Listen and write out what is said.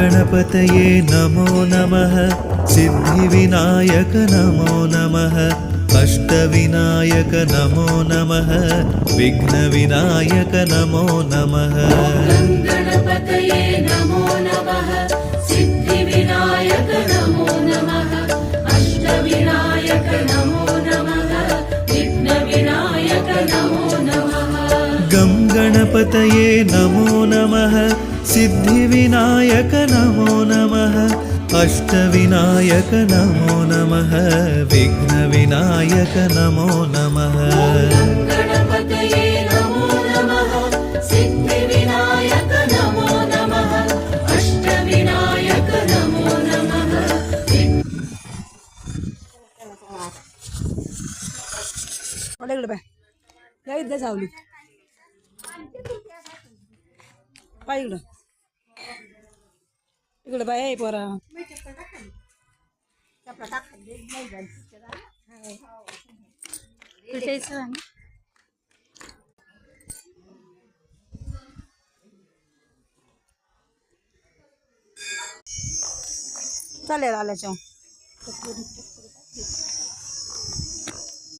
गणपतये नमो नमः सिद्धिविनायक नमो नमः अष्टविनायक नमो नमः विघ्नविनायक नमो नमः गणपतये नमो नमः सिद्धिविनायक नमो नमः अष्टविनायक नमो नमः विघ्नविनायक नमो नमः गं गणपतये नमो नमः सिद्धिविनायक नमो नमः अष्टविनायक नमो नमः विघ्नविनायक नमो नमः गणपतये नमो नमः सिद्धिविनायक नमो नमः अष्टविनायक नमो नमः इकडे बाय या इथं सावली पाय इकडे बाय पोरा चालेल आल्याच्या